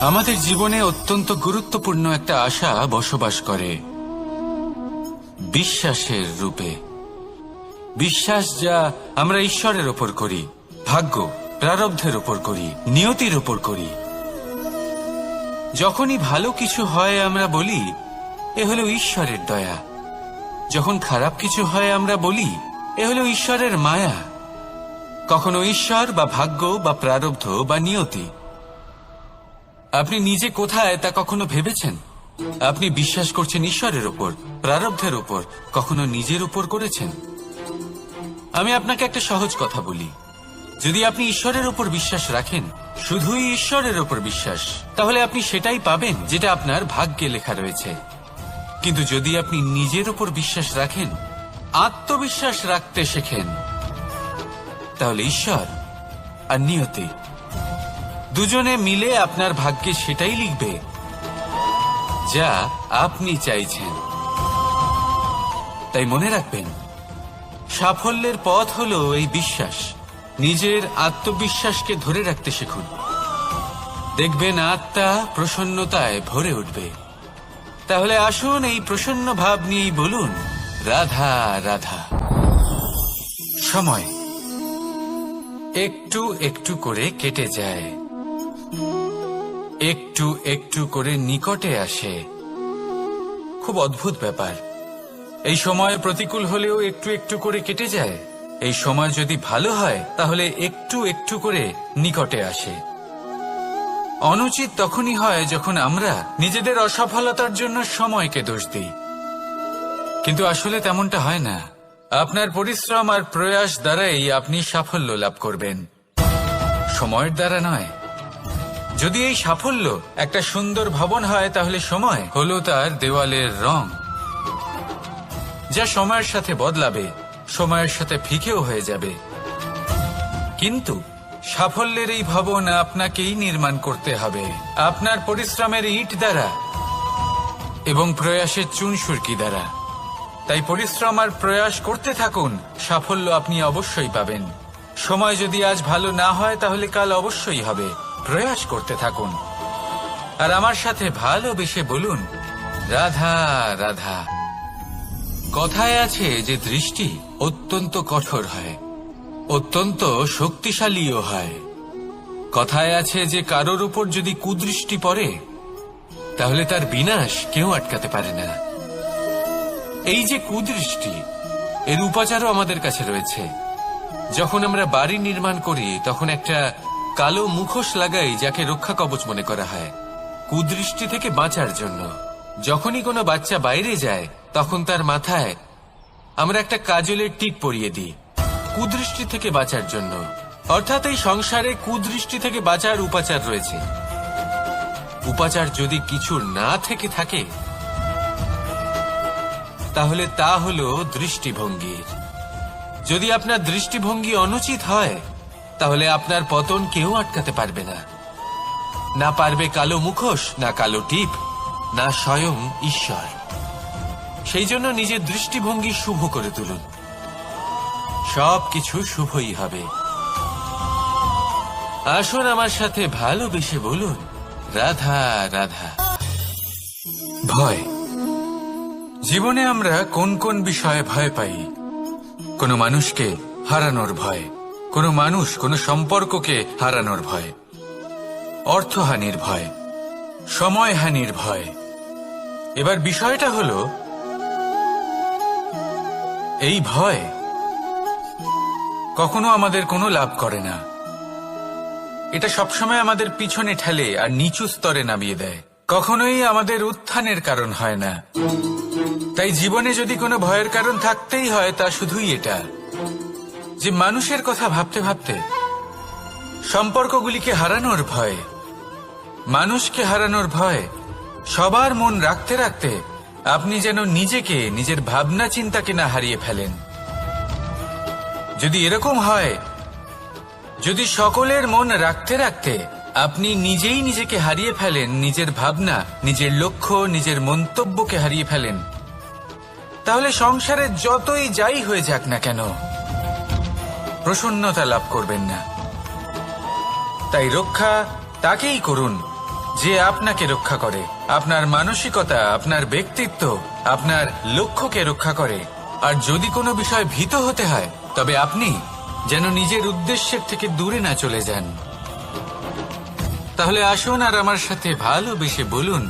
আমাদের জীবনে অত্যন্ত গুরুত্বপূর্ণ একটা আশা বসবাস করে বিশ্বাসের রূপে। বিশ্বাস যা আমরা ঈশ্বরের ওপর করি, ভাগ্য প্রারব্ধের ওপর করি, নিয়তির ওপর করি। যখনই ভালো কিছু হয় আমরা বলি এ হলো ঈশ্বরের দয়া, যখন খারাপ কিছু হয় আমরা বলি এ হলো ঈশ্বরের মায়া। কখনো ঈশ্বর বা ভাগ্য বা প্রারব্ধ বা নিয়তি। আপনি নিজে কোথায় তা কখনো ভেবেছেন? আপনি বিশ্বাস করছেন ঈশ্বরের ওপর, প্রারব্ধের ওপর, কখনো নিজের উপর করেছেন? আমি আপনাকে একটা সহজ কথা বলি, যদি আপনি ঈশ্বরের উপর বিশ্বাস রাখেন, শুধুই ঈশ্বরের উপর বিশ্বাস, তাহলে আপনি সেটাই পাবেন যেটা আপনার ভাগ্যে লেখা রয়েছে। কিন্তু যদি আপনি নিজের উপর বিশ্বাস রাখেন, আত্মবিশ্বাস রাখতে শেখেন, তাহলে ঈশ্বর আর নিয়তি দুজনে মিলে আপনার ভাগ্যে সেটাই লিখবে যা আপনি চাইছেন। তাই মনে রাখবেন, সাফল্যের পথ হলো এই বিশ্বাস। নিজের আত্মবিশ্বাসকে ধরে রাখতে শিখুন, দেখবেন আত্মা প্রসন্নতায় ভরে উঠবে। তাহলে আসুন এই প্রসন্ন ভাব নিয়েই বলুন, রাধা রাধা। সময় একটু একটু করে কেটে যায়, একটু একটু করে নিকটে আসে। খুব অদ্ভুত ব্যাপার। এই সময় প্রতিকূল হলেও একটু একটু করে কেটে যায়। এই সময় যদি ভালো হয় তাহলে একটু একটু করে নিকটে আসে। অনুচিত তখনই হয় যখন আমরা নিজেদের অসফলতার জন্য সময়কে দোষ দিই, কিন্তু আসলে তেমনটা হয় না। আপনার পরিশ্রম আর প্রয়াস দ্বারাই আপনি সাফল্য লাভ করবেন, সময়ের দ্বারা নয়। যদি এই সাফল্য একটা সুন্দর ভবন হয়, তাহলে সময় হলো তার দেওয়ালের রং, যা সময়ের সাথে বদলাবে, সময়ের সাথে ফিকেও হয়ে যাবে। কিন্তু সাফল্যের এই ভবন আপনাকেই নির্মাণ করতে হবে, আপনার পরিশ্রমের ইট দ্বারা এবং প্রয়াসের চুনসুরকি দ্বারা। তাই পরিশ্রম আর প্রয়াস করতে থাকুন, সাফল্য আপনি অবশ্যই পাবেন। সময় যদি আজ ভালো না হয় তাহলে কাল অবশ্যই হবে। প্রয়াস করতে থাকুন আর আমার সাথে ভালোবেসে বলুন, রাধা রাধা। কথায় আছে যে দৃষ্টি অত্যন্ত কঠোর হয়, অত্যন্ত শক্তিশালীও হয়। কথায় আছে যে কারোর উপর যদি কুদৃষ্টি পড়ে তাহলে তার বিনাশ কেউ আটকাতে পারে না। এই যে কুদৃষ্টি, এর উপাচারও আমাদের কাছে রয়েছে। যখন আমরা বাড়ি নির্মাণ করি তখন একটা কালো মুখোশ লাগাই, যাকে রক্ষা কবচ মনে করা হয়, কুদৃষ্টি থেকে বাঁচার জন্য। যখনই কোনো বাচ্চা বাইরে যায় তখন তার মাথায় আমরা একটা কাজলের টিপ পরিয়ে দিই, কুদৃষ্টি থেকে বাঁচার জন্য। অর্থাৎ এই সংসারে কুদৃষ্টি থেকে বাঁচার উপাচার রয়েছে। উপাচার যদি কিছু না থেকে থাকে তাহলে তা হলো দৃষ্টিভঙ্গির। যদি আপনার দৃষ্টিভঙ্গি অনুচিত হয় তাহলে আপনার পতন কেউ আটকাতে পারবে না। না পারবে কালো মুখোশ, না কালো টিপ, না স্বয়ং ঈশ্বর। সেই জন্য নিজের দৃষ্টিভঙ্গি শুভ করে তুলুন, সবকিছু শুভই হবে। আসুন আমার সাথে ভালোবেসে বলুন, রাধা রাধা। ভয়। জীবনে আমরা কোন কোন বিষয়ে ভয় পাই? কোনো মানুষকে হারানোর ভয়, কোনো মানুষ, কোনো সম্পর্ককে হারানোর ভয়, অর্থহানির ভয়, সময়হানির ভয়। এবার বিষয়টা হলো, এই ভয় কখনো আমাদের কোনো লাভ করে না। এটা সবসময় আমাদের পিছনে ঠেলে আর নিচু স্তরে নামিয়ে দেয়, কখনোই আমাদের উত্থানের কারণ হয় না। তাই জীবনে যদি কোনো ভয়ের কারণ থাকতেই হয় তা শুধুই এটা, যে মানুষের কথা ভাবতে ভাবতে, সম্পর্কগুলিকে হারানোর ভয়, মানুষকে হারানোর ভয়, সবার মন রাখতে রাখতে আপনি যেন নিজেকে, নিজের ভাবনা চিন্তাকে না হারিয়ে ফেলেন। যদি এরকম হয়, যদি সকলের মন রাখতে রাখতে আপনি নিজেই নিজেকে হারিয়ে ফেলেন, নিজের ভাবনা, নিজের লক্ষ্য, নিজের মন্তব্যকে হারিয়ে ফেলেন, তাহলে সংসারে যতই যাই হয়ে যাক না কেন প্রসন্নতা লাভ করবেন না। তাই রক্ষা তাকেই করুন যে আপনাকে রক্ষা করে, আপনার মানসিকতা, আপনার ব্যক্তিত্ব, আপনার লক্ষ্যকে রক্ষা করে। আর যদি কোনো বিষয় ভীত হতে হয়, তবে আপনি যেন নিজের উদ্দেশ্যের থেকে দূরে না চলে যান। তাহলে আসুন আর আমার সাথে ভালোবেসে বলুন,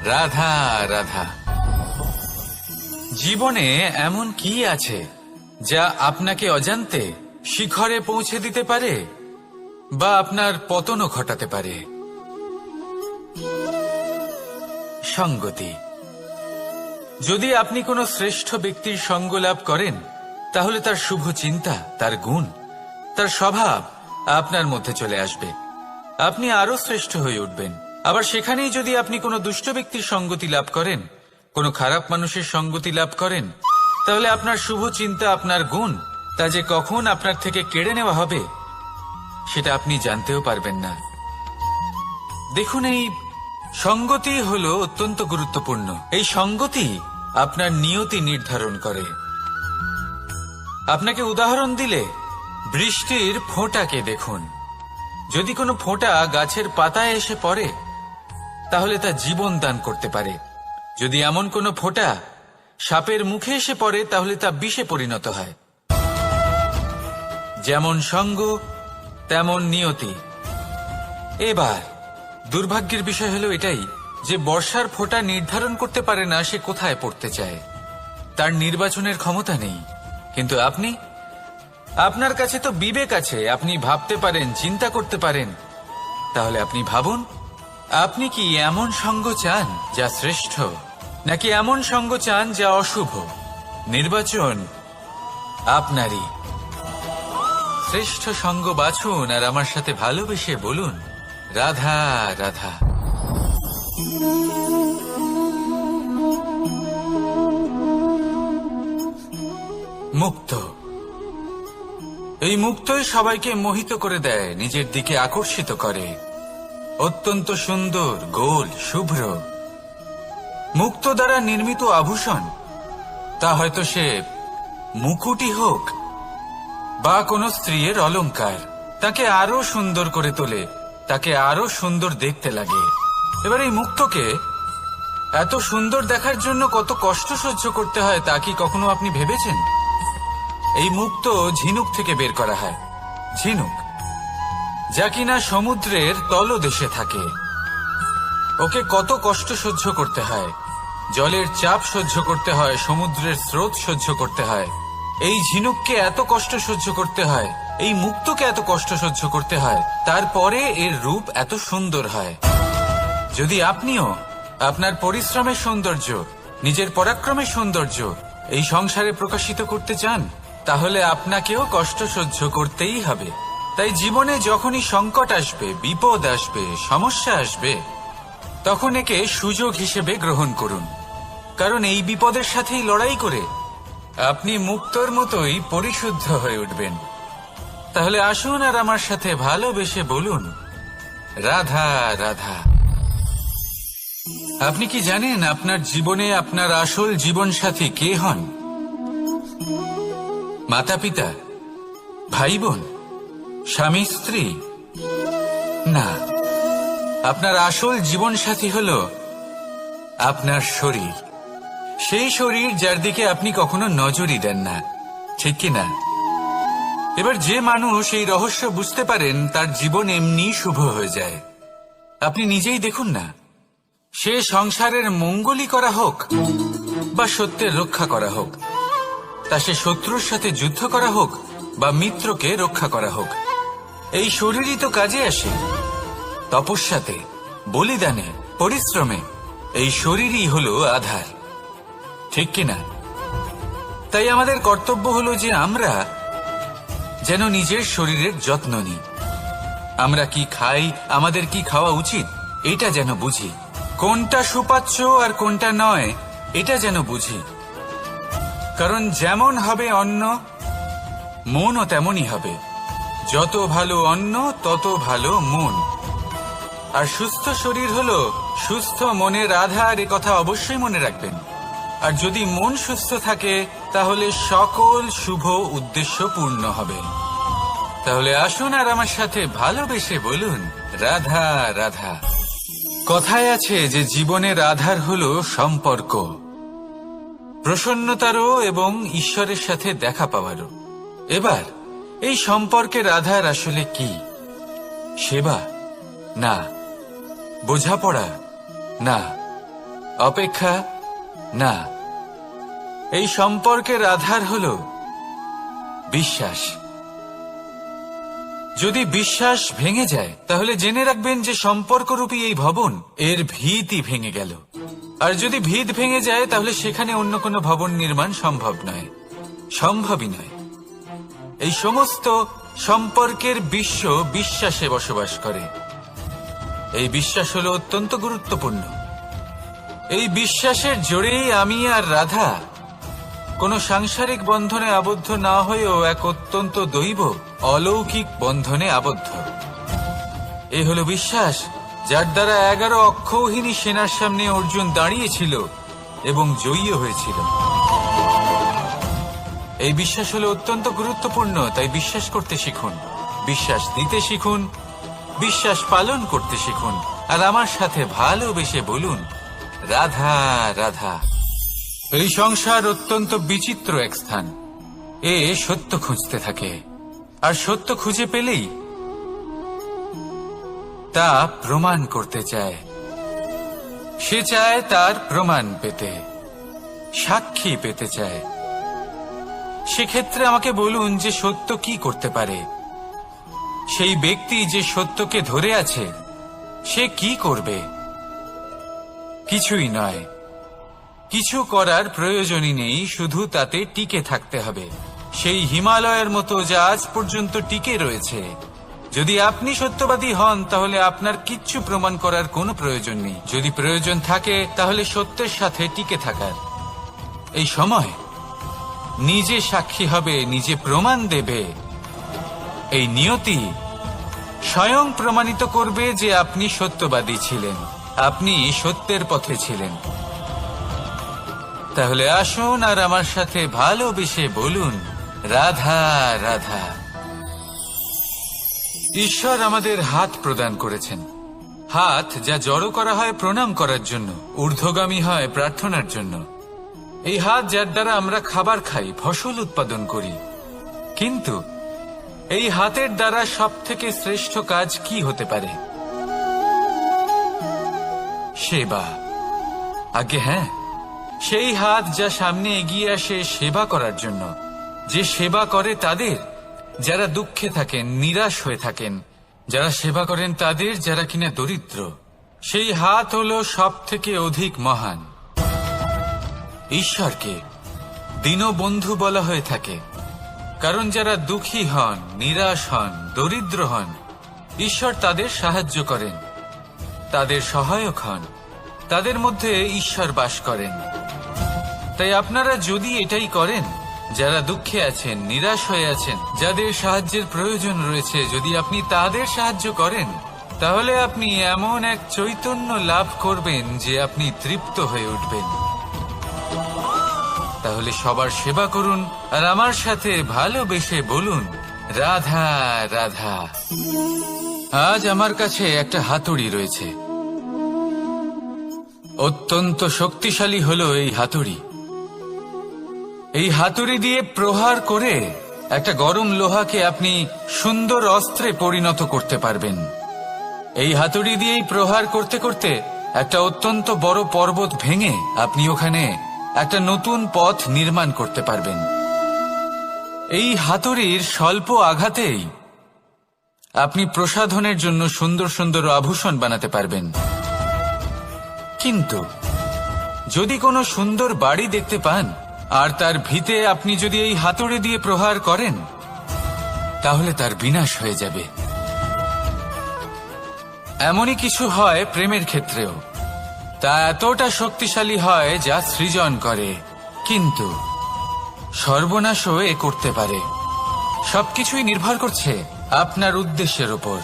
রাধা রাধা। জীবনে এমন কি আছে যা আপনাকে অজান্তে শিখরে পৌঁছে দিতে পারে বা আপনার পতনও ঘটাতে পারে? সঙ্গতি। যদি আপনি কোনো শ্রেষ্ঠ ব্যক্তির সঙ্গ লাভ করেন, তাহলে তার শুভ চিন্তা, তার গুণ, তার স্বভাব আপনার মধ্যে চলে আসবে। আপনি আরো শ্রেষ্ঠ হয়ে উঠবেন। আবার সেখানেই যদি আপনি কোনো দুষ্ট ব্যক্তির সঙ্গতি লাভ করেন, কোনো খারাপ মানুষের সঙ্গতি লাভ করেন, তাহলে আপনার শুভ চিন্তা, আপনার গুণ, তা যে কখন আপনার থেকে কেড়ে নেওয়া হবে সেটা আপনি জানতেও পারবেন না। দেখুন, এই সঙ্গতি হলো অত্যন্ত গুরুত্বপূর্ণ। এই সঙ্গতি আপনার নিয়তি নির্ধারণ করে। আপনাকে উদাহরণ দিলে, বৃষ্টির ফোঁটাকে দেখুন। যদি কোনো ফোঁটা গাছের পাতায় এসে পড়ে, তাহলে তা জীবন দান করতে পারে। যদি এমন কোনো ফোঁটা সাপের মুখে এসে পড়ে, তাহলে তা বিষে পরিণত হয়। যেমন সঙ্গ, তেমন নিয়তি। এবার দুর্ভাগ্যের বিষয় হলো এটাই যে বর্ষার ফোঁটা নির্ধারণ করতে পারে না সে কোথায় পড়তে চায়। তার নির্বাচনের ক্ষমতা নেই। কিন্তু আপনি, আপনার কাছে তো বিবেক আছে, আপনি ভাবতে পারেন, চিন্তা করতে পারেন। তাহলে আপনি ভাবুন, আপনি কি এমন সঙ্গ চান যা শ্রেষ্ঠ, নাকি এমন সঙ্গ চান যা অশুভ? নির্বাচন আপনারই। শ্রেষ্ঠ সঙ্গ বাছুন আর আমার সাথে ভালোবেসে বলুন, রাধা রাধা। মুক্ত। এই মুক্তই সবাইকে মোহিত করে দেয়, নিজের দিকে আকর্ষিত করে। অত্যন্ত সুন্দর, গোল, শুভ্র। মুক্ত দ্বারা নির্মিত আভূষণ, তা হয়তো সে মুকুটই হোক বা কোনো স্ত্রীর অলংকার, তাকে আরো সুন্দর করে তোলে, তাকে আরো সুন্দর দেখতে লাগে। এবার এই মুক্তকে এত সুন্দর দেখার জন্য কত কষ্ট সহ্য করতে হয় তা কি কখনো আপনি ভেবেছেন? এই মুক্ত ঝিনুক থেকে বের করা হয়। ঝিনুক, যা কিনা সমুদ্রের তলদেশে থাকে। ওকে কত কষ্ট সহ্য করতে হয়, জলের চাপ সহ্য করতে হয়, সমুদ্রের স্রোত সহ্য করতে হয়। এই ঝিনুককে এত কষ্ট সহ্য করতে হয়, এই মুক্তকে এত কষ্ট সহ্য করতে হয়, তারপরে এর রূপ এত সুন্দর হয়। যদি আপনিও আপনার পরিশ্রমের সৌন্দর্য, নিজের পরাক্রমের সৌন্দর্য এই সংসারে প্রকাশিত করতে চান, তাহলে আপনাকেও কষ্ট সহ্য করতেই হবে। তাই জীবনে যখনই সংকট আসবে, বিপদ আসবে, সমস্যা আসবে, তখন একে সুযোগ হিসেবে গ্রহণ করুন। কারণ এই বিপদের সাথেই লড়াই করে আপনি মুক্তর মতোই পরিশুদ্ধ হয়ে উঠবেন। তাহলে আসুন আর আমার সাথে ভালোবেসে বলুন, রাধা রাধা। আপনি কি জানেন আপনার জীবনে আপনার আসল জীবনসাথী কে হন? মাতা পিতা, ভাই বোন, স্বামী স্ত্রী? না, আপনার আসল জীবনসাথী হল আপনার শরীর। সেই শরীর যার দিকে আপনি কখনো নজরই দেন না, ঠিক কি না? এবার যে মানুষ এই রহস্য বুঝতে পারেন, তার জীবন এমনি শুভ হয়ে যায়। আপনি নিজেই দেখুন না, সে সংসারের মঙ্গলই করা হোক বা সত্যের রক্ষা করা হোক, তা সে শত্রুর সাথে যুদ্ধ করা হোক বা মিত্রকে রক্ষা করা হোক, এই শরীরই তো কাজে আসে। তপস্যাতে, বলিদানে, পরিশ্রমে এই শরীরই হলো আধার, ঠিক কিনা? তাই আমাদের কর্তব্য হলো যে আমরা যেন নিজের শরীরের যত্ন নিই। আমরা কি খাই, আমাদের কি খাওয়া উচিত, এটা যেন বুঝি। কোনটা সুপাচ্য আর কোনটা নয়, এটা যেন বুঝি। কারণ যেমন হবে অন্ন, মনও তেমনই হবে। যত ভালো অন্ন, তত ভালো মন। আর সুস্থ শরীর হলো সুস্থ মনের আধার, এ কথা অবশ্যই মনে রাখবেন। আর যদি মন সুস্থ থাকে, তাহলে সকল শুভ উদ্দেশ্য পূর্ণ হবে। তাহলে আসুন আর আমার সাথে ভালোবেসে বলুন, রাধা রাধা। কথায় আছে যে জীবনের আধার হলো সম্পর্ক, প্রসন্নতারও এবং ঈশ্বরের সাথে দেখা পাওয়ারও। এবার এই সম্পর্কের আধার আসলে কি? সেবা? না। বোঝাপড়া? না। অপেক্ষা? না। এই সম্পর্কের আধার হলো বিশ্বাস। যদি বিশ্বাস ভেঙে যায় তাহলে জেনে রাখবেন যে সম্পর্করূপী এই ভবন এর ভিতই ভেঙে গেল। আর যদি ভিত ভেঙে যায় তাহলে সেখানে অন্য কোনো ভবন নির্মাণ সম্ভব নয়, সম্ভবই নয়। এই সমস্ত সম্পর্কের বিশ্ব বিশ্বাসে বসবাস করে। এই বিশ্বাস হলো অত্যন্ত গুরুত্বপূর্ণ। এই বিশ্বাসের জোরেই আমি আর রাধা কোনো সাংসারিক বন্ধনে আবদ্ধ না হয়েও এক অত্যন্ত দৈব অলৌকিক বন্ধনে আবদ্ধ। এই হলো বিশ্বাস যার দ্বারা 11 অক্ষৌহিনী সেনার সামনে অর্জুন দাঁড়িয়েছিল এবং জয়ী হয়েছিল। এই বিশ্বাস হলো অত্যন্ত গুরুত্বপূর্ণ, তাই বিশ্বাস করতে শিখুন, বিশ্বাস দিতে শিখুন, বিশ্বাস পালন করতে শিখুন, আর আমার সাথে ভালোবেসে বলুন, রাধা রাধা। এই সংসার অত্যন্ত বিচিত্র এক স্থান। এ সত্য খুঁজতে থাকে, আর সত্য খুঁজে পেলেই তা প্রমাণ করতে চায়। সে চায় তার প্রমাণ পেতে, সাক্ষী পেতে চায়। সেক্ষেত্রে আমাকে বলুন যে সত্য কি করতে পারে। সেই ব্যক্তি যে সত্যকে ধরে আছে সে কি করবে? কিছুই নয়। কিছু করার প্রয়োজনই নেই, শুধু তাতে টিকে থাকতে হবে, সেই হিমালয়ের মতো যা আজ পর্যন্ত টিকে রয়েছে। যদি আপনি সত্যবাদী হন তাহলে আপনার কিচ্ছু প্রমাণ করার কোনো প্রয়োজন নেই। যদি প্রয়োজন থাকে তাহলে সত্যের সাথে টিকে থাকার। এই সময় নিজে সাক্ষী হবে, নিজে প্রমাণ দেবে। এই নিয়তি স্বয়ং প্রমাণিত করবে যে আপনি সত্যবাদী ছিলেন, আপনি সত্যের পথে ছিলেন। তাহলে আসুন আর আমার সাথে ভালোবেসে বলুন, রাধা রাধা। ঈশ্বর আমাদের হাত প্রদান করেছেন। হাত যা জড়ো করা হয় প্রণাম করার জন্য, ঊর্ধ্বগামী হয় প্রার্থনার জন্য। এই হাত যার দ্বারা আমরা খাবার খাই, ফসল উৎপাদন করি। কিন্তু এই হাতের দ্বারা সবথেকে শ্রেষ্ঠ কাজ কি হতে পারে? সেবা। আগে হ্যাঁ, সেই হাত যা সামনে এগিয়ে আসে সেবা করার জন্য, যে সেবা করে তাদের যারা দুঃখে থাকেন, নিরাশ হয়ে থাকেন, যারা সেবা করেন তাদের যারা কিনা দরিদ্র। সেই হাত হলো সব থেকে অধিক মহান। ঈশ্বরকে দীনবন্ধু বলা হয়ে থাকে, কারণ যারা দুঃখী হন, নিরাশ হন, দরিদ্র হন, ঈশ্বর তাদের সাহায্য করেন, তাদের সহায়ক হন, তাদের মধ্যে ঈশ্বর বাস করেন। তাই আপনারা যদি এটাই করেন, যারা দুঃখে আছেন, নিরাশ হয়ে আছেন, যাদের সাহায্যের প্রয়োজন রয়েছে, যদি আপনি তাদের সাহায্য করেন, তাহলে আপনি এমন এক চৈতন্য লাভ করবেন যে আপনি তৃপ্ত হয়ে উঠবেন। তাহলে সবার সেবা করুন আর আমার সাথে ভালোবেসে বলুন, রাধা রাধা। আজ আমার কাছে একটা হাতুড়ি রয়েছে। অত্যন্ত শক্তিশালী হলো এই হাতুড়ি। এই হাতুড়ি দিয়ে প্রহার করে একটা গরম লোহাকে আপনি সুন্দর অস্ত্রে পরিণত করতে পারবেন। এই হাতুড়ি দিয়েই প্রহার করতে করতে একটা অত্যন্ত বড় পর্বত ভেঙে আপনি ওখানে একটা নতুন পথ নির্মাণ করতে পারবেন। এই হাতুড়ির স্বল্প আঘাতেই আপনি প্রসাধনের জন্য সুন্দর সুন্দর আভূষণ বানাতে পারবেন। কিন্তু যদি কোনো সুন্দর বাড়ি দেখতে পান আর তার ভিতে আপনি যদি এই হাতুড়ি দিয়ে প্রহার করেন, তাহলে তার বিনাশ হয়ে যাবে। এমনই কিছু হয় প্রেমের ক্ষেত্রেও। তা এতটা শক্তিশালী হয় যা সৃজন করে, কিন্তু সর্বনাশও এ করতে পারে। সবকিছুই নির্ভর করছে আপনার উদ্দেশ্যের উপর।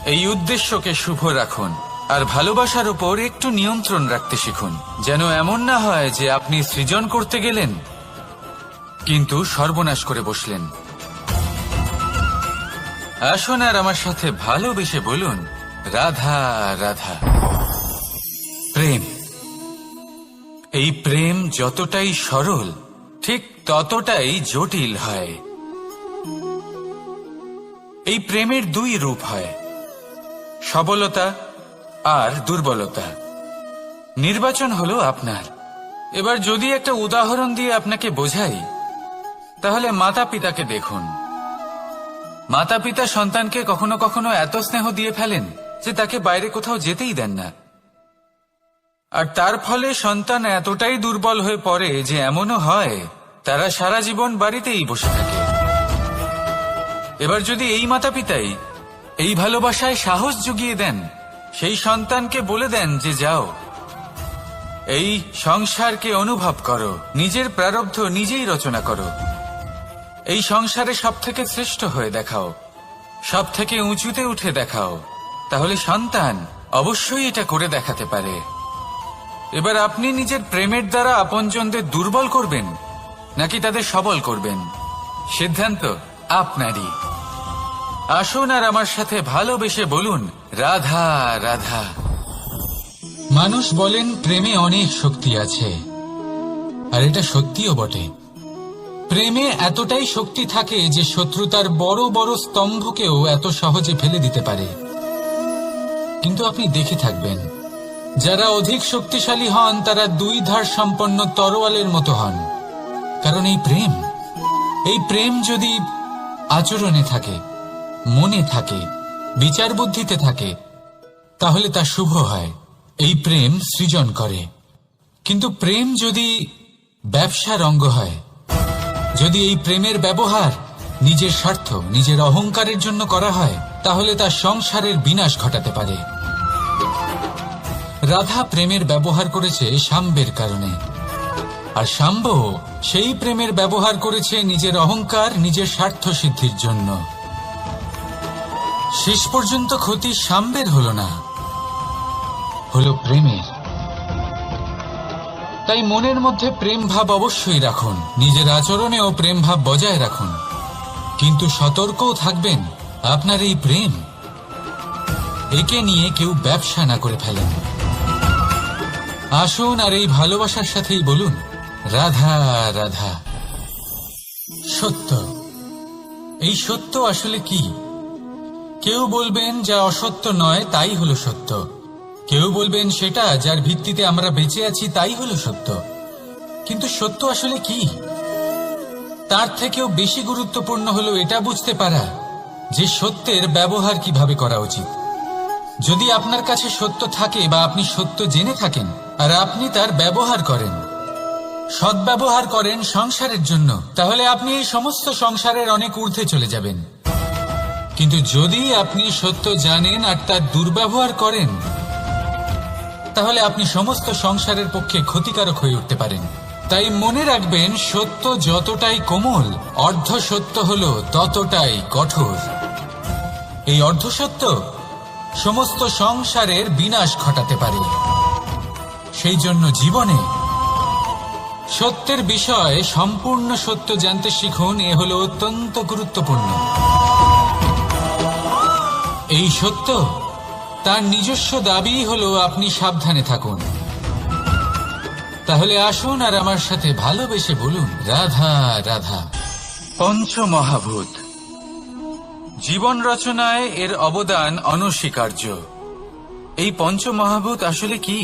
এই উদ্দেশ্যকে শুভ রাখুন আর ভালোবাসার উপর একটু নিয়ন্ত্রণ রাখতে শিখুন, যেন এমন না হয় যে আপনি সৃজন করতে গেলেন কিন্তু সর্বনাশ করে বসলেন। আসুন আর আমার সাথে ভালোবেসে বলুন, রাধা রাধা। এই প্রেম যতটাই সরল ঠিক ততটাই জটিল হয়। এই প্রেমের দুই রূপ হয়, সবলতা আর দুর্বলতা। নির্বাচন হলো আপনার। এবার যদি একটা উদাহরণ দিয়ে আপনাকে বোঝাই, তাহলে মাতা পিতাকে দেখুন। মাতা পিতা সন্তানকে কখনো কখনো এত স্নেহ দিয়ে ফেলেন যে তাকে বাইরে কোথাও যেতেই দেন না, আর তার ফলে সন্তান এতটাই দুর্বল হয়ে পড়ে যে এমনও হয় তারা সারা জীবন বাড়িতেই বসে থাকে। এবার যদি এই মাতা পিতাই এই ভালোবাসায় সাহস জুগিয়ে দেন, সেই সন্তানকে বলে দেন যে যাও, এই সংসারকে অনুভব করো, নিজের প্রারব্ধ নিজেই রচনা করো, এই সংসারে সব থেকে শ্রেষ্ঠ হয়ে দেখাও, সব থেকে উঁচুতে উঠে দেখাও, তাহলে সন্তান অবশ্যই এটা করে দেখাতে পারে। এবার আপনি নিজের প্রেমের দ্বারা আপনজনদের দুর্বল করবেন নাকি তাদের সবল করবেন, সিদ্ধান্ত আপনারই। আসুন আর আমার সাথে ভালোবেসে বলুন, রাধা রাধা। মানুষ বলেন প্রেমে অনেক শক্তি আছে, আর এটা সত্যিও বটে। প্রেমে এতটাই শক্তি থাকে যে শত্রুতার বড় বড় স্তম্ভকেও এত সহজে ফেলে দিতে পারে। কিন্তু আপনি দেখে থাকবেন, যারা অধিক শক্তিশালী হন তারা দুই ধার সম্পন্ন তরোয়ালের মতো হন। কারণ এই প্রেম যদি আচরণে থাকে, মনে থাকে, বিচার বুদ্ধিতে থাকে, তাহলে তা শুভ হয়। এই প্রেম সৃজন করে। কিন্তু প্রেম যদি ব্যবসার অঙ্গ হয়, যদি এই প্রেমের ব্যবহার নিজের স্বার্থ, নিজের অহংকারের জন্য করা হয়, তাহলে তা সংসারের বিনাশ ঘটাতে পারে। রাধা প্রেমের ব্যবহার করেছে শাম্বের কারণে, আর শাম্ব সেই প্রেমের ব্যবহার করেছে নিজের অহংকার, নিজের স্বার্থ সিদ্ধির জন্য। শেষ পর্যন্ত ক্ষতি শাম্বের হলো না, হলো প্রেমের। তাই মনের মধ্যে প্রেম ভাব অবশ্যই রাখুন, নিজের আচরণেও প্রেম ভাব বজায় রাখুন, কিন্তু সতর্কও থাকবেন আপনার এই প্রেম, একে নিয়ে কেউ ব্যবসা না করে ফেলেন। আসুন আর এই ভালোবাসার সাথেই বলুন, রাধা রাধা। সত্য, এই সত্য আসলে কি? কেউ বলবেন যা অসত্য নয় তাই হলো সত্য, কেউ বলবেন সেটা যার ভিত্তিতে আমরা বেঁচে আছি তাই হলো সত্য। কিন্তু সত্য আসলে কি? তার থেকেও বেশি গুরুত্বপূর্ণ হলো এটা বুঝতে পারা যে সত্যের ব্যবহার কিভাবে করা উচিত। যদি আপনার কাছে সত্য থাকে বা আপনি সত্য জেনে থাকেন আর আপনি তার ব্যবহার করেন, সদ্ব্যবহার করেন সংসারের জন্য, তাহলে আপনি এই সমস্ত সংসারের অনেক ঊর্ধ্বে চলে যাবেন। কিন্তু যদি আপনি সত্য জানেন আর তার দুর্ব্যবহার করেন, তাহলে আপনি সমস্ত সংসারের পক্ষে ক্ষতিকারক হয়ে উঠতে পারেন। তাই মনে রাখবেন, সত্য যতটাই কোমল, অর্ধ সত্য হলো ততটাই কঠোর। এই অর্ধসত্য সমস্ত সংসারের বিনাশ ঘটাতে পারে। সেই জন্য জীবনে সত্যের বিষয়ে সম্পূর্ণ সত্য জানতে শিখুন, এ হলো অত্যন্ত গুরুত্বপূর্ণ। এই সত্য তার নিজস্ব দাবি হলো আপনি সাবধানে থাকুন। তাহলে আসুন আর আমার সাথে ভালোবেসে বলুন, রাধা রাধা। পঞ্চমহাভূত, জীবন রচনায় এর অবদান অনস্বীকার্য। এই পঞ্চমহাভূত আসলে কি?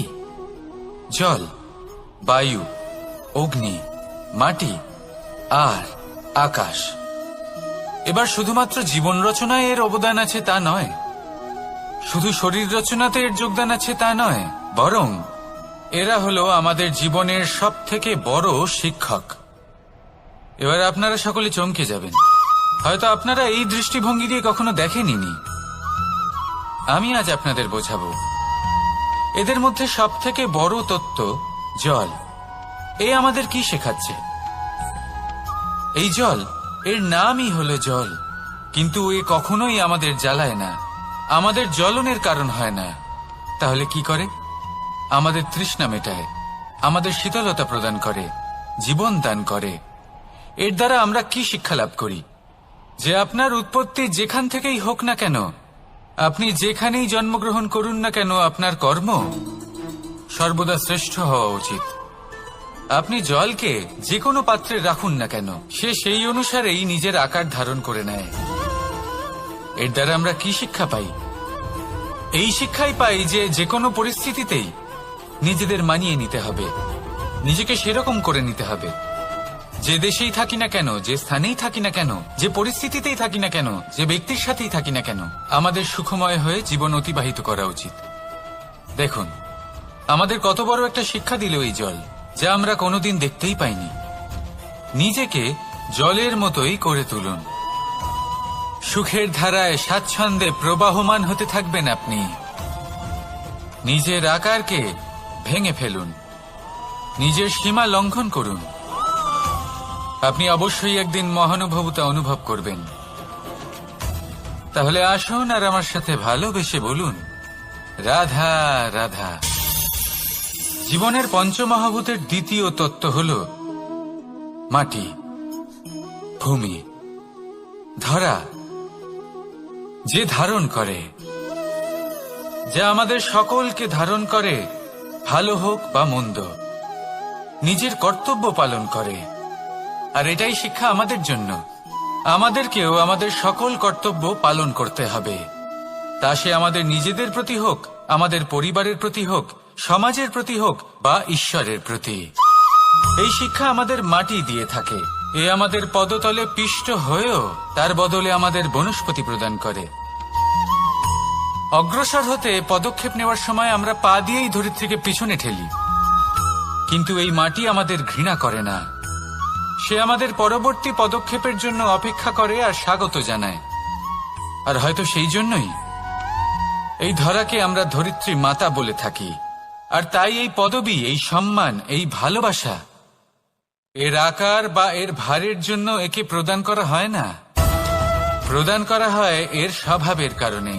জল, বায়ু, অগ্নি, মাটি আর আকাশ। এবার শুধুমাত্র জীবন রচনায় এর অবদান আছে তা নয়, শুধু শরীর রচনাতে এর যোগদান আছে তা নয়, বরং এরা হলো আমাদের জীবনের সব থেকে বড় শিক্ষক। এবার আপনারা সকলে চমকে যাবেন, হয়তো আপনারা এই দৃষ্টিভঙ্গি দিয়ে কখনো দেখেননি। আমি আজ আপনাদের বোঝাবো। এদের মধ্যে সব থেকে বড় তত্ত্ব জল। এ আমাদের কি শেখাচ্ছে? এই জল, এর নামই হলো জল, কিন্তু এ কখনোই আমাদের জ্বালায় না, আমাদের জ্বলনের কারণ হয় না। তাহলে কি করে? আমাদের তৃষ্ণা মেটায়, আমাদের শীতলতা প্রদান করে, জীবন দান করে। এর দ্বারা আমরা কি শিক্ষা লাভ করি? যে আপনার উৎপত্তি যেখান থেকেই হোক না কেন, আপনি যেখানেই জন্মগ্রহণ করুন না কেন, আপনার কর্ম সর্বদা শ্রেষ্ঠ হওয়া উচিত। আপনি জলকে যে কোনো পাত্রে রাখুন না কেন, সে সেই অনুসারেই নিজের আকার ধারণ করে নেয়। এর দ্বারা আমরা কি শিক্ষা পাই? এই শিক্ষাই পাই যে যে কোনো পরিস্থিতিতেই নিজেদের মানিয়ে নিতে হবে, নিজেকে সেরকম করে নিতে হবে। যে দেশেই থাকি না কেন, যে স্থানেই থাকি না কেন, যে পরিস্থিতিতেই থাকি না কেন, যে ব্যক্তির সাথেই থাকি না কেন, আমাদের সুখময় হয়ে জীবন অতিবাহিত করা উচিত। দেখুন, আমাদের কত বড় একটা শিক্ষা দিল এই জল, যা আমরা কোনোদিন দেখতেই পাইনি। নিজেকে জলের মতোই করে তুলুন। সুখের ধারায় স্বাচ্ছন্দ্যে প্রবাহমান হতে থাকবেন আপনি। নিজের আকারকে ভেঙে ফেলুন, নিজের সীমা লঙ্ঘন করুন। আপনি অবশ্যই একদিন মহানুভবতা অনুভব করবেন। তাহলে আসুন আর আমার সাথে ভালোবেসে বলুন, রাধা রাধা। জীবনের পঞ্চমহাভূতের দ্বিতীয় তত্ত্ব হল মাটি, ভূমি, ধরা, যে ধারণ করে, যা আমাদের সকলকে ধারণ করে, ভালো হোক বা মন্দ, নিজের কর্তব্য পালন করে। আর এটাই শিক্ষা আমাদের জন্য। আমাদেরকেও আমাদের সকল কর্তব্য পালন করতে হবে, তা সে আমাদের নিজেদের প্রতি হোক, আমাদের পরিবারের প্রতি হোক, সমাজের প্রতি হোক বা ঈশ্বরের প্রতি। এই শিক্ষা আমাদের মাটি দিয়ে থাকে। এ আমাদের পদতলে পিষ্ট হয়েও তার বদলে আমাদের বনস্পতি প্রদান করে। অগ্রসর হতে পদক্ষেপ নেওয়ার সময় আমরা পা দিয়েই ধরিত্রীকে পিছনে ঠেলি, কিন্তু এই মাটি আমাদের ঘৃণা করে না। সে আমাদের পরবর্তী পদক্ষেপের জন্য অপেক্ষা করে আর স্বাগত জানায়। আর হয়তো সেই জন্যই এই ধরাকে আমরা ধরিত্রী মাতা বলে থাকি। আর তাই এই পদবী, এই সম্মান, এই ভালোবাসা, এর আকার বা এর ভারের জন্য একে প্রদান করা হয় না, প্রদান করা হয় এর স্বভাবের কারণে।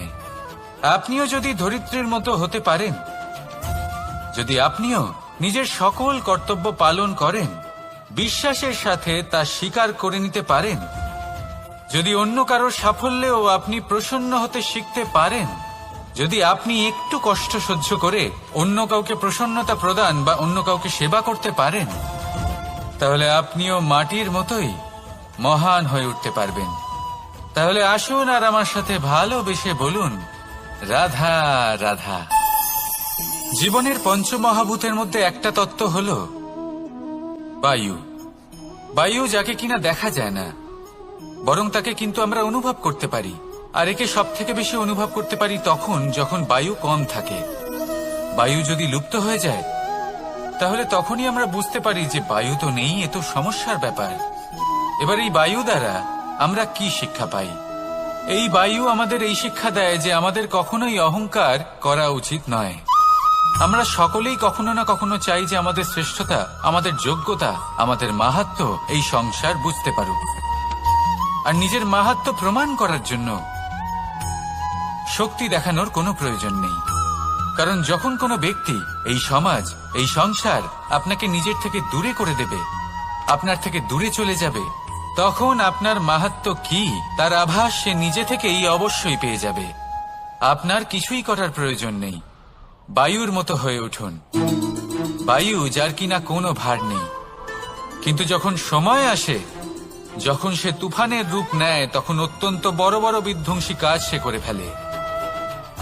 আপনিও যদি ধরিত্রীর মতো হতে পারেন, যদি আপনিও নিজের সকল কর্তব্য পালন করেন, বিশ্বাসের সাথে তা স্বীকার করে নিতে পারেন, যদি অন্য কারোর সাফল্যেও আপনি প্রসন্ন হতে শিখতে পারেন, যদি আপনি একটু কষ্ট সহ্য করে অন্য কাউকে প্রসন্নতা প্রদান বা অন্য কাউকে সেবা করতে পারেন, তাহলে আপনিও মাটির মতোই মহান হয়ে উঠতে পারবেন। তাহলে আসুন আর আমার সাথে ভালোবেসে বলুন, রাধা রাধা। জীবনের পঞ্চমহাভূতের মধ্যে একটা তত্ত্ব হল বায়ু। বায়ু যাকে কিনা দেখা যায় না, বরং তাকে কিন্তু আমরা অনুভব করতে পারি। আর একে সব থেকে বেশি অনুভব করতে পারি তখন যখন বায়ু কম থাকে। বায়ু যদি লুপ্ত হয়ে যায়, তাহলে তখনই আমরা বুঝতে পারি যে বায়ু তো নেই, এ তো সমস্যার ব্যাপার। এবার এই বায়ু দ্বারা আমরা কি শিক্ষা পাই? এই বায়ু আমাদের এই শিক্ষা দেয় যে আমাদের কখনোই অহংকার করা উচিত নয়। আমরা সকলেই কখনো না কখনো চাই যে আমাদের শ্রেষ্ঠতা, আমাদের যোগ্যতা, আমাদের মাহাত্ম্য এই সংসার বুঝতে পারুক। আর নিজের মাহাত্ম্য প্রমাণ করার জন্য শক্তি দেখানোর কোনো প্রয়োজন নেই। কারণ যখন কোনো ব্যক্তি, এই সমাজ, এই সংসার আপনাকে নিজের থেকে দূরে করে দেবে, আপনার থেকে দূরে চলে যাবে, তখন আপনার মাহাত্ম্য কি তার আভাস সে নিজে থেকেই অবশ্যই পেয়ে যাবে। আপনার কিছুই করার প্রয়োজন নেই। বায়ুর মতো হয়ে উঠুন। বায়ু যার কিনা কোনো ভার নেই, কিন্তু যখন সময় আসে, যখন সে তুফানের রূপ নেয়, তখন অত্যন্ত বড় বড় বিধ্বংসী কাজ সে করে ফেলে।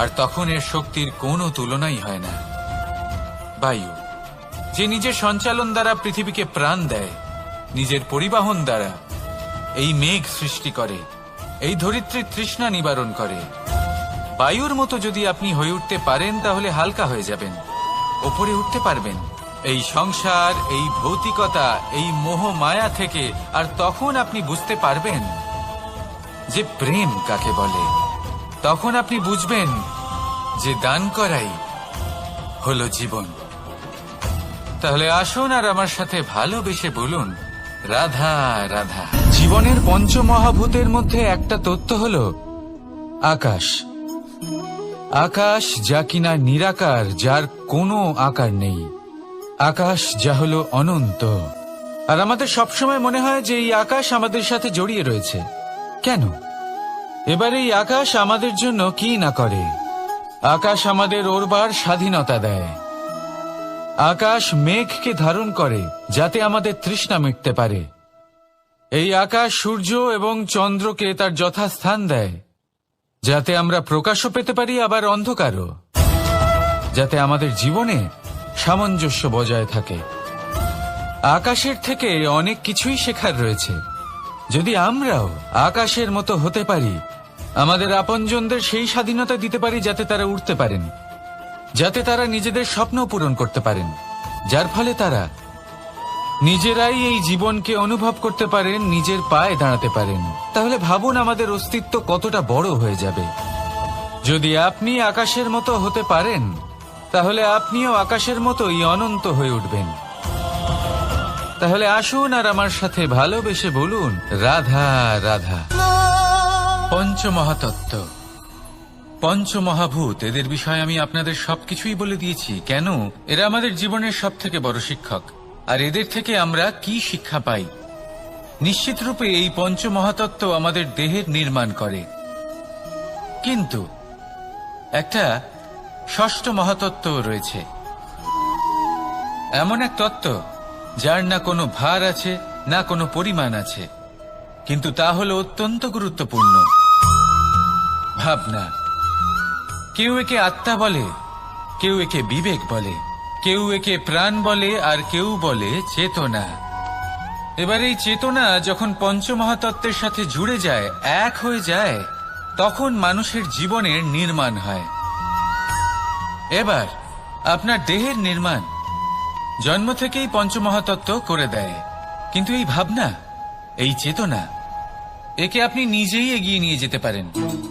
আর তখন এর শক্তির কোনো তুলনাই হয় না। বায়ু যে নিজের সঞ্চালন দ্বারা পৃথিবীকে প্রাণ দেয়, নিজের পরিবহন দ্বারা এই মেঘ সৃষ্টি করে, এই ধরিত্রীর তৃষ্ণা নিবারণ করে। বায়ুর মতো যদি আপনি হয়ে উঠতে পারেন, তাহলে হালকা হয়ে যাবেন, ওপরে উঠতে পারবেন এই সংসার, এই ভৌতিকতা, এই মোহ মায়া থেকে। আর তখন আপনি বুঝতে পারবেন যে প্রেম কাকে বলে। তখন আপনি বুঝবেন যে দান করাই হলো জীবন। তাহলে আসুন আর আমার সাথে ভালোবেসে বলুন, রাধা রাধা। জীবনের পঞ্চমহাভূতের মধ্যে একটা তত্ত্ব হলো আকাশ। আকাশ যা কিনা নিরাকার, যার কোনো আকার নেই। আকাশ যা হলো অনন্ত। আর আমাদের সবসময় মনে হয় যে এই আকাশ আমাদের সাথে জড়িয়ে রয়েছে। কেন? এবার এই আকাশ আমাদের জন্য কি না করে। আকাশ আমাদের ওড়বার স্বাধীনতা দেয়। আকাশ মেঘকে ধারণ করে যাতে আমাদের তৃষ্ণা মিটতে পারে। এই আকাশ সূর্য এবং চন্দ্রকে তার যথাস্থান দেয় যাতে আমরা প্রকাশও পেতে পারি, আবার অন্ধকারও, যাতে আমাদের জীবনে সামঞ্জস্য বজায় থাকে। আকাশের থেকে অনেক কিছুই শেখার রয়েছে। যদি আমরাও আকাশের মতো হতে পারি, আমাদের আপনজনদের সেই স্বাধীনতা দিতে পারি যাতে তারা উঠতে পারেন, যাতে তারা নিজেদের স্বপ্ন পূরণ করতে পারেন, যার ফলে তারা নিজেরাই এই জীবনকে অনুভব করতে পারেন, নিজের পায়ে দাঁড়াতে পারেন, তাহলে ভাবুন আমাদের অস্তিত্ব কতটা বড় হয়ে যাবে। যদি আপনি আকাশের মতো হতে পারেন, তাহলে আপনিও আকাশের মতোই অনন্ত হয়ে উঠবেন। তাহলে আসুন আর আমার সাথে ভালোবেসে বলুন, রাধা রাধা। পঞ্চমহাতত্ত্ব, পঞ্চমহাভূত, এদের বিষয়ে আমি আপনাদের সবকিছুই বলে দিয়েছি। কেন? এরা আমাদের জীবনের সব থেকে বড় শিক্ষক। আর এদের থেকে আমরা কি শিক্ষা পাই? নিশ্চিত রূপে এই পঞ্চমহাতত্ত্ব আমাদের দেহের নির্মাণ করে, কিন্তু একটা ষষ্ঠ মহাতত্ত্ব রয়েছে, এমন এক তত্ত্ব যার না কোনো ভার আছে, না কোনো পরিমাণ আছে, কিন্তু তা হলো অত্যন্ত গুরুত্বপূর্ণ, ভাবনা। কেউ একে আত্মা বলে, কেউ একে বিবেক বলে, কেউ একে প্রাণ বলে, আর কেউ বলে চেতনা। এবার এই চেতনা যখন পঞ্চমহাতত্ত্বের সাথে জুড়ে যায়, এক হয়ে যায়, তখন মানুষের জীবনের নির্মাণ হয়। এবার আপনার দেহের নির্মাণ জন্ম থেকেই পঞ্চমহাতত্ত্ব করে দেয়, কিন্তু এই ভাবনা, এই চেতনা, একে আপনি নিজেই এগিয়ে নিয়ে যেতে পারেন।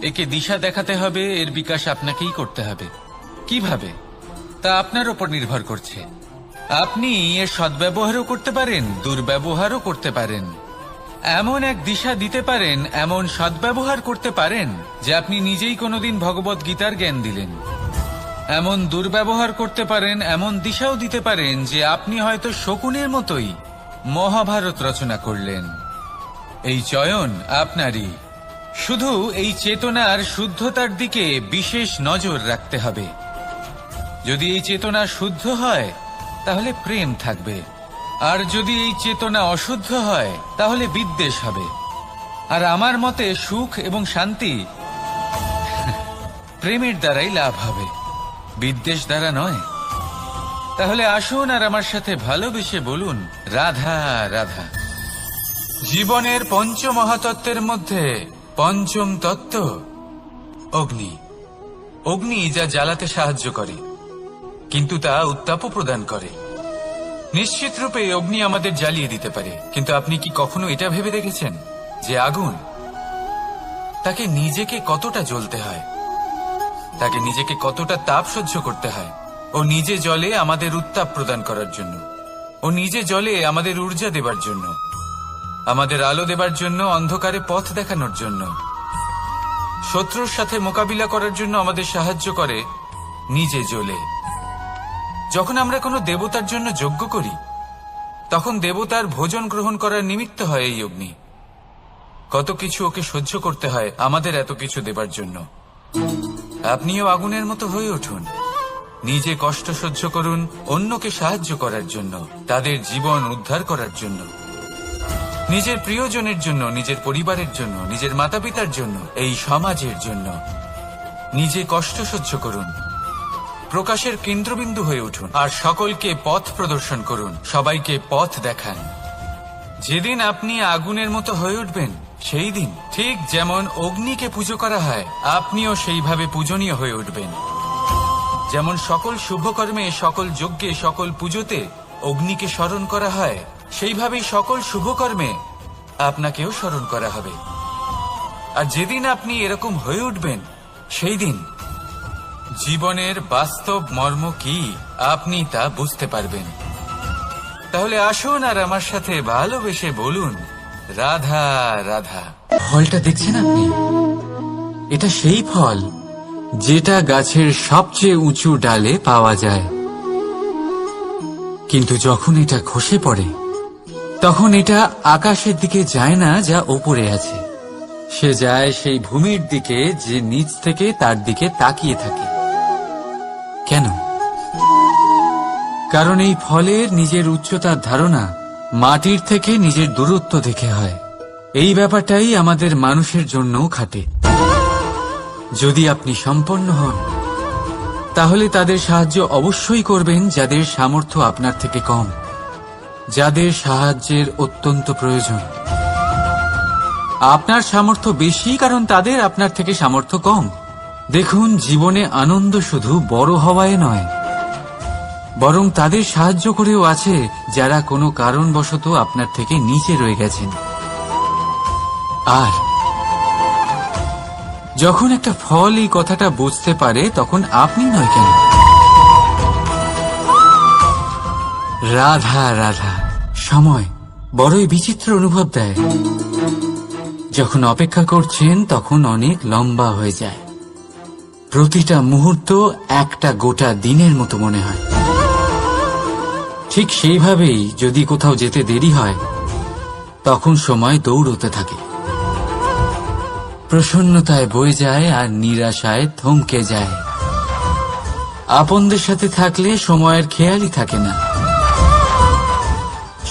একে দিশা দেখাতে হবে, এর বিকাশ আপনাকেই করতে হবে। কিভাবে? তা আপনার ওপর নির্ভর করছে। আপনি এর সদ্ব্যবহারও করতে পারেন, দুর্ব্যবহারও করতে পারেন। এমন এক দিশা দিতে পারেন, এমন সদ্ব্যবহার করতে পারেন যে আপনি নিজেই কোনোদিন ভগবত গীতার জ্ঞান দিলেন। এমন দুর্ব্যবহার করতে পারেন, এমন দিশাও দিতে পারেন যে আপনি হয়তো শকুনের মতোই মহাভারত রচনা করলেন। এই চয়ন আপনারই। শুধু এই চেতনার শুদ্ধতার দিকে বিশেষ নজর রাখতে হবে। যদি এই চেতনা শুদ্ধ হয়, তাহলে প্রেম থাকবে, আর যদি এই চেতনা অশুদ্ধ হয়, তাহলে বিদ্বেষ হবে। আর আমার মতে সুখ এবং শান্তি প্রেমের দ্বারাই লাভ হবে, বিদ্বেষ দ্বারা নয়। তাহলে আসুন আর আমার সাথে ভালোবেসে বলুন, রাধা রাধা। জীবনের পঞ্চমহাতত্ত্বের মধ্যে পঞ্চম তত্ত্ব অগ্নি। অগ্নি যা জ্বালাতে সাহায্য করে, কিন্তু তা উত্তাপও প্রদান করে। নিশ্চিত রূপে অগ্নি আমাদের জ্বালিয়ে দিতে পারে, কিন্তু আপনি কি কখনো এটা ভেবে দেখেছেন যে আগুন, তাকে নিজেকে কতটা জ্বলতে হয়, তাকে নিজেকে কতটা তাপ সহ্য করতে হয়? ও নিজে জ্বলে আমাদের উত্তাপ প্রদান করার জন্য, ও নিজে জ্বলে আমাদের ঊর্জা দেবার জন্য, আমাদের আলো দেবার জন্য, অন্ধকারে পথ দেখানোর জন্য, শত্রুর সাথে মোকাবিলা করার জন্য আমাদের সাহায্য করে নিজে জ্বলে। যখন আমরা কোনো দেবতার জন্য যজ্ঞ করি, তখন দেবতার ভোজন গ্রহণ করার নিমিত্ত হয় এই অগ্নি। কত কিছু ওকে সহ্য করতে হয় আমাদের এত কিছু দেবার জন্য। আপনিও আগুনের মতো হয়ে উঠুন, নিজে কষ্ট সহ্য করুন অন্যকে সাহায্য করার জন্য, তাদের জীবন উদ্ধার করার জন্য, নিজের প্রিয়জনের জন্য, নিজের পরিবারের জন্য, নিজের মাতা পিতার জন্য, এই সমাজের জন্য। নিজে কষ্ট সহ্য করুন, প্রকাশের কেন্দ্রবিন্দু হয়ে উঠুন, আর সকলকে পথ প্রদর্শন করুন, সবাইকে পথ দেখান। যেদিন আপনি আগুনের মতো হয়ে উঠবেন, সেই দিন ঠিক যেমন অগ্নিকে পুজো করা হয়, আপনিও সেইভাবে পূজনীয় হয়ে উঠবেন। যেমন সকল শুভকর্মে, সকল যজ্ঞে, সকল পুজোতে অগ্নিকে স্মরণ করা হয়, সেইভাবেই সকল শুভকর্মে আপনাকেও স্মরণ করা হবে। আর যেদিন আপনি এরকম হয়ে উঠবেন, সেই দিন জীবনের বাস্তব মর্ম কি আপনি তা বুঝতে পারবেন। তাহলে আসুন আর আমার সাথে ভালোবেসে বলুন, রাধা রাধা। ফলটা দেখছেন আপনি? এটা সেই ফল যেটা গাছের সবচেয়ে উঁচু ডালে পাওয়া যায়, কিন্তু যখন এটা খসে পড়ে, তখন এটা আকাশের দিকে যায় না যা ওপরে আছে, সে যায় সেই ভূমির দিকে যে নিচ থেকে তার দিকে তাকিয়ে থাকে। কেন? কারণ এই ফলের নিজের উচ্চতার ধারণা মাটির থেকে নিজের দূরত্ব দেখে হয়। এই ব্যাপারটাই আমাদের মানুষের জন্যও খাটে। যদি আপনি সম্পন্ন হন, তাহলে তাদের সাহায্য অবশ্যই করবেন যাদের সামর্থ্য আপনার থেকে কম, যাদের সাহায্যের অত্যন্ত প্রয়োজন। আপনার সামর্থ্য বেশি কারণ তাদের আপনার থেকে সামর্থ্য কম। দেখুন, জীবনে আনন্দ শুধু বড় হওয়ায় নয়, বরং তাদের সাহায্য করেও আছে যারা কোনো কারণবশত আপনার থেকে নিচে রয়ে গেছেন। আর যখন একটা ফল এই কথাটা বুঝতে পারে, তখন আপনি নয় কেন? রাধা রাধা। সময় বড়ই বিচিত্র অনুভব দেয়। যখন অপেক্ষা করছেন তখন অনেক লম্বা হয়ে যায়। প্রতিটা মুহূর্ত একটা গোটা দিনের মতো মনে হয়। ঠিক সেইভাবেই যদি কোথাও যেতে দেরি হয়, তখন সময় দৌড়তে থাকে, প্রসন্নতায় বয়ে যায় আর নিরাশায় থমকে যায়। আপনদের সাথে থাকলে সময়ের খেয়ালই থাকে না,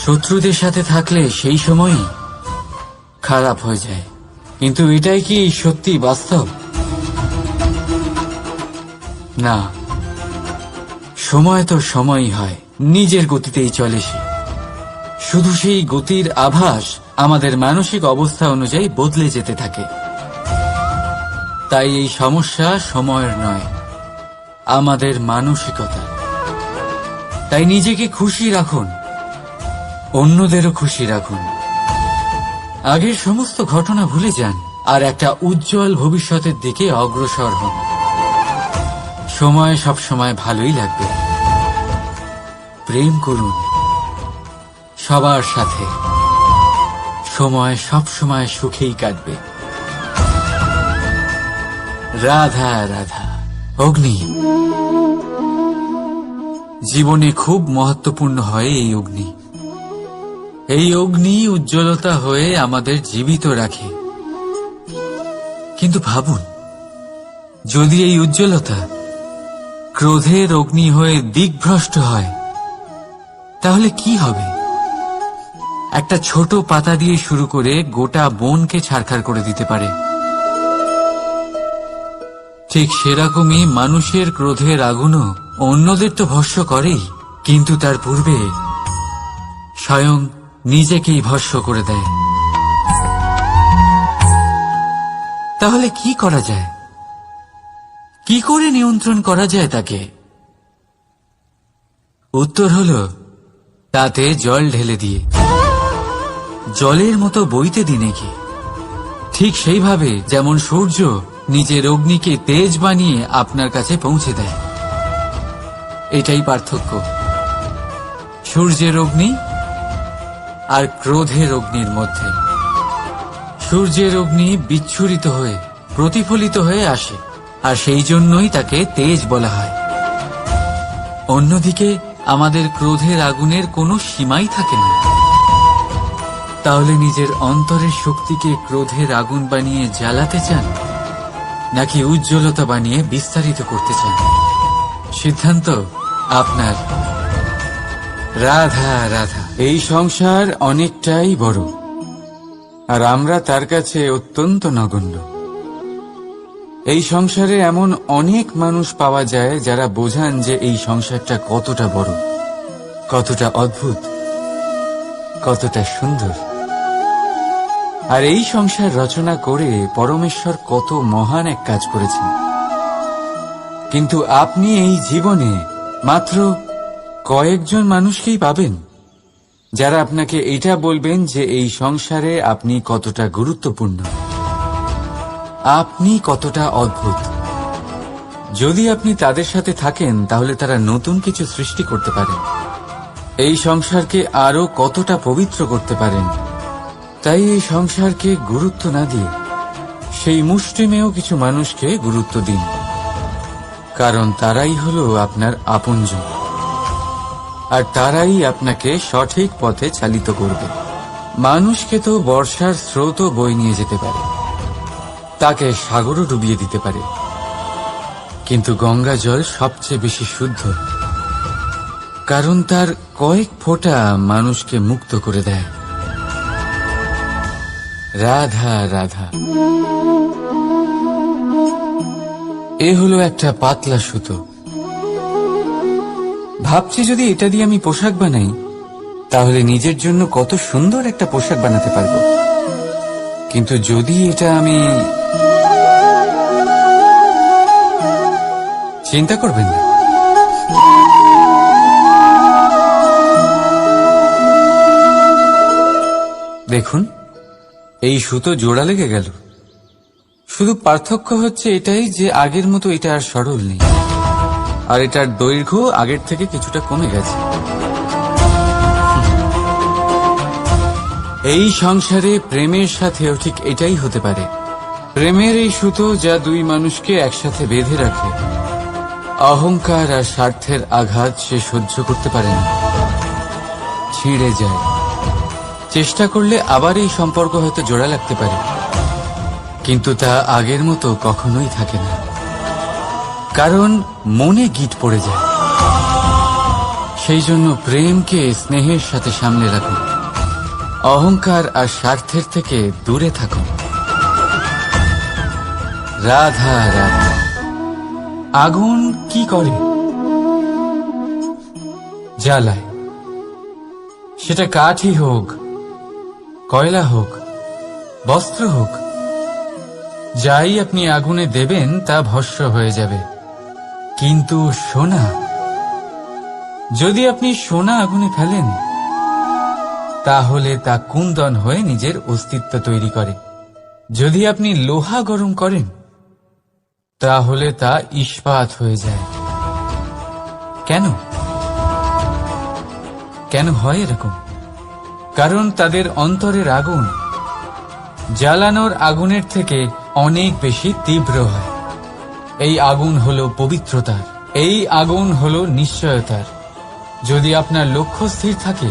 শত্রুদের সাথে থাকলে সেই সময়ই খারাপ হয়ে যায়। কিন্তু এটাই কি সত্যি বাস্তব? না, সময় তো সময়ই হয়, নিজের গতিতেই চলে সে। শুধু সেই গতির আভাস আমাদের মানসিক অবস্থা অনুযায়ী বদলে যেতে থাকে। তাই এই সমস্যা সময়ের নয়, আমাদের মানসিকতা। তাই নিজেকে খুশি রাখুন, অন্যদেরও খুশি রাখুন। আগের সমস্ত ঘটনা ভুলে যান আর একটা উজ্জ্বল ভবিষ্যতের দিকে অগ্রসর হন। সময় সবসময় ভালোই লাগবে। প্রেম করুন সবার সাথে, সময় সবসময় সুখেই কাটবে। রাধা রাধা। অগ্নি জীবনে খুব মহত্বপূর্ণ হয়। এই অগ্নি, এই অগ্নি উজ্জ্বলতা হয়ে আমাদের জীবিত রাখে। কিন্তু ভাবুন, যদি এই উজ্জ্বলতা ক্রোধের অগ্নি হয়ে দিকভ্রষ্ট হয়, তাহলে কি হবে? একটা ছোট পাতা দিয়ে শুরু করে গোটা বনকে ছারখার করে দিতে পারে। ঠিক সেরকমই মানুষের ক্রোধের আগুনও অন্যদের তো ভস্ম করেই, কিন্তু তার পূর্বে স্বয়ং নিজেকেই ভস্ম করে দেয়। তাহলে কি করা যায়? কি করে নিয়ন্ত্রণ করা যায় তাকে? উত্তর হলো, তাতে জল ঢেলে দিয়ে, জলের মতো বইতে দিই নাকি। ঠিক সেইভাবে যেমন সূর্য নিজের অগ্নিকে তেজ বানিয়ে আপনার কাছে পৌঁছে দেয়। এটাই পার্থক্য সূর্যের অগ্নি আর ক্রোধের অগ্নির মধ্যে। সূর্যের অগ্নি বিচ্ছুরিত হয়ে প্রতিফলিত হয়ে আসে, আর সেই জন্যই তাকে তেজ বলা হয়। অন্যদিকে আমাদের ক্রোধের আগুনের কোনো সীমাই থাকে না। তাহলে নিজের অন্তরের শক্তিকে ক্রোধের আগুন বানিয়ে জ্বালাতে চান, নাকি উজ্জ্বলতা বানিয়ে বিস্তারিত করতে চান? সিদ্ধান্ত আপনার। রাধা রাধা। এই সংসার অনেকটাই বড়, আর আমরা তার কাছে অত্যন্ত নগণ্য। এই সংসারে এমন অনেক মানুষ পাওয়া যায় যারা বোঝান যে এই সংসারটা কতটা বড়, কতটা অদ্ভুত, কতটা সুন্দর। আর এই সংসার রচনা করে পরমেশ্বর কত মহান এক কাজ করেছেন। কিন্তু আপনি এই জীবনে মাত্র কয়েকজন মানুষকেই পাবেন যারা আপনাকে এটা বলবেন যে এই সংসারে আপনি কতটা গুরুত্বপূর্ণ, আপনি কতটা অদ্ভুত। যদি আপনি তাদের সাথে থাকেন, তাহলে তারা নতুন কিছু সৃষ্টি করতে পারেন, এই সংসারকে আরো কতটা পবিত্র করতে পারেন। তাই এই সংসারকে গুরুত্ব না দিয়ে সেই মুষ্টিমেয় কিছু মানুষকে গুরুত্ব দিন, কারণ তারাই হলো আপনার আপনজন, আর তারাই আপনাকে সঠিক পথে চালিত করবে। মানুষকে তো বর্ষার স্রোতও বয়ে নিয়ে যেতে পারে, তাকে সাগরও ডুবিয়ে দিতে পারে, কিন্তু গঙ্গা জল সবচেয়ে বেশি শুদ্ধ, কারণ তার কয়েক ফোঁটা মানুষকে মুক্ত করে দেয়। রাধা রাধা। এ হলো একটা পাতলা সুতো। ভাবছি যদি এটা দিয়ে আমি পোশাক বানাই তাহলে নিজের জন্য কত সুন্দর একটা পোশাক বানাতে পারবো। কিন্তু যদি এটা আমি, চিন্তা করবেন না, দেখুন এই সুতো জোড়া লেগে গেল। শুধু পার্থক্য হচ্ছে এটাই যে আগের মতো এটা আর সরল নেই, আর এটার দৈর্ঘ্য আগের থেকে কিছুটা কমে গেছে। এই সংসারে প্রেমের সাথেও ঠিক এটাই হতে পারে। প্রেমের এই সুতো যা দুই মানুষকে একসাথে বেঁধে রাখে, অহংকার আর স্বার্থের আঘাত সে সহ্য করতে পারে না, ছিঁড়ে যায়। চেষ্টা করলে আবার এই সম্পর্ক হয়তো জোড়া লাগতে পারে, কিন্তু তা আগের মতো কখনোই থাকে না, কারণ মনে গিঁট পড়ে যায়। সেই জন্য প্রেমকে স্নেহের সাথে সামলে রাখুন, অহংকার আর স্বার্থের থেকে দূরে থাকুন। রাধা রাধা। আগুন কি করে? জ্বালায়। সেটা কাঠই হোক, কয়লা হোক, বস্ত্র হোক, যাই আপনি আগুনে দেবেন তা ভস্ম হয়ে যাবে। কিন্তু সোনা, যদি আপনি সোনা আগুনে ফেলেন তাহলে তা কুন্দন হয়ে নিজের অস্তিত্ব তৈরি করে। যদি আপনি লোহা গরম করেন তাহলে তা ইস্পাত হয়ে যায়। কেন? কেন হয় এরকম? কারণ তাদের অন্তরের আগুন জ্বালানোর আগুনের থেকে অনেক বেশি তীব্র হয়। এই আগুন হলো পবিত্রতার, এই আগুন হলো নিশ্চয়তার। যদি আপনার লক্ষ্য স্থির থাকে,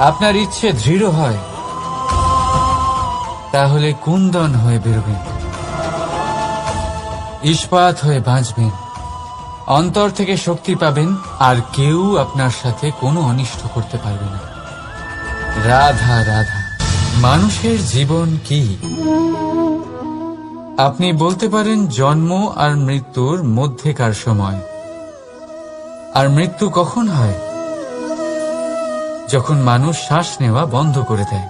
আপনার ইচ্ছে দৃঢ় হয়, তাহলে কুন্দন হয়ে বেরোবেন, ইস্পাত হয়ে বাঁচবেন, অন্তর থেকে শক্তি পাবেন, আর কেউ আপনার সাথে কোনো অনিষ্ট করতে পারবে না। রাধা রাধা। মানুষের জীবন কি? আপনি বলতে পারেন জন্ম আর মৃত্যুর মধ্যেকার সময়। আর মৃত্যু কখন হয়? যখন মানুষ শ্বাস নেওয়া বন্ধ করে দেয়,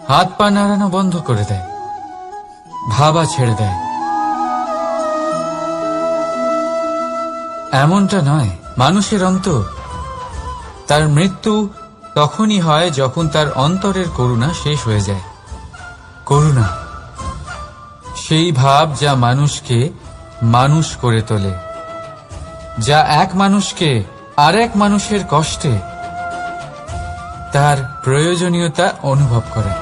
হাত পা নাড়ানো বন্ধ করে দেয়, ভাবা ছেড়ে দেয়। এমনটা নয়। মানুষের অন্তর, তার মৃত্যু তখনই হয় যখন তার অন্তরের করুণা শেষ হয়ে যায়। করুণা সেই ভাব যা মানুষকে মানুষ করে তোলে, যা এক মানুষকে আরেক মানুষের কষ্টে তার প্রয়োজনীয়তা অনুভব করে,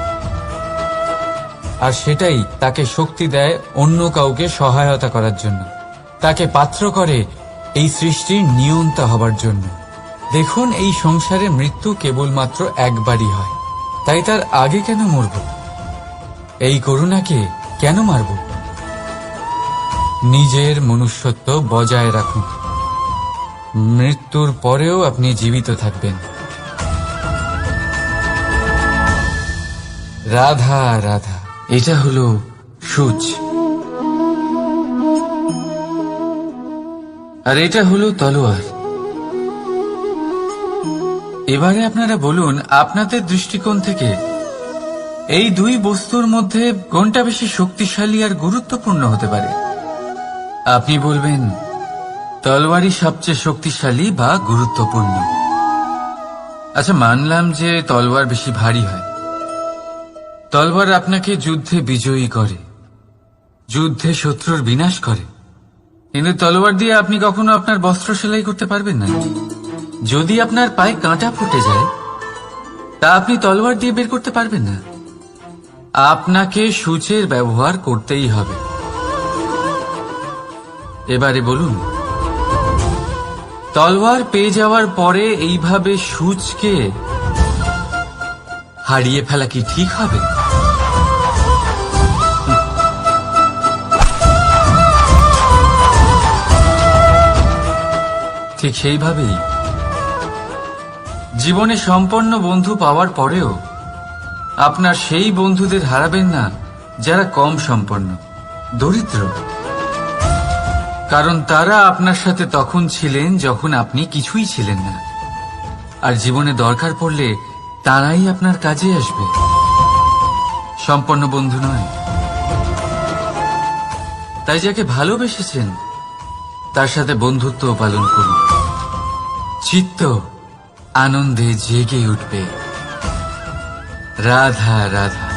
আর সেটাই তাকে শক্তি দেয় অন্য কাউকে সহায়তা করার জন্য, তাকে পাত্র করে এই সৃষ্টির নিয়ন্তা হবার জন্য। দেখুন, এই সংসারে মৃত্যু কেবলমাত্র একবারই হয়, তাই তার আগে কেন মরব? এই করুণাকে কেন মারব? নিজের মনুষ্যত্ব বজায় রাখুন, মৃত্যুর পরেও আপনি জীবিত থাকবেন। রাধা রাধা। এটা হলো সূচ, আর এটা হলো তলোয়ার। এবারে আপনারা বলুন, আপনাদের দৃষ্টিকোণ থেকে এই দুই বস্তুর মধ্যে কোনটা বেশি শক্তিশালী আর গুরুত্বপূর্ণ হতে পারে? আপনি বলবেন তলোয়ারই সবচেয়ে শক্তিশালী বা গুরুত্বপূর্ণ। আচ্ছা, মানলাম যে তলোয়ার বেশি ভারী হয়। তলোয়ার আপনাকে যুদ্ধে বিজয়ী করে, যুদ্ধে শত্রুর বিনাশ করে, কিন্তু তলোয়ার দিয়ে আপনি কখনো আপনার বস্ত্র সেলাই করতে পারবেন না। যদি আপনার পায়ে কাঁটা ফুটে যায়, তা আপনি তলোয়ার দিয়ে বের করতে পারবেন না। আপনাকে সূচের ব্যবহার করতেই হবে। এবারে বলুন, তলোয়ার পেয়ে যাওয়ার পরে এইভাবে সূচকে হারিয়ে ফেলা কি ঠিক হবে? ঠিক সেইভাবেই জীবনে সম্পন্ন বন্ধু পাওয়ার পরেও আপনার সেই বন্ধুদের হারাবেন না যারা কম সম্পন্ন, দরিদ্র। কারণ তারা আপনার সাথে তখন ছিলেন যখন আপনি কিছুই ছিলেন না, আর জীবনে দরকার পড়লে তারাই আপনার কাজে আসবে, সম্পন্ন বন্ধু নয়। তাই যাকে ভালোবেসেছেন তার সাথে বন্ধুত্ব পালন করুন। চিত্ত আনন্দে জেগে উঠবে। রাধা রাধা।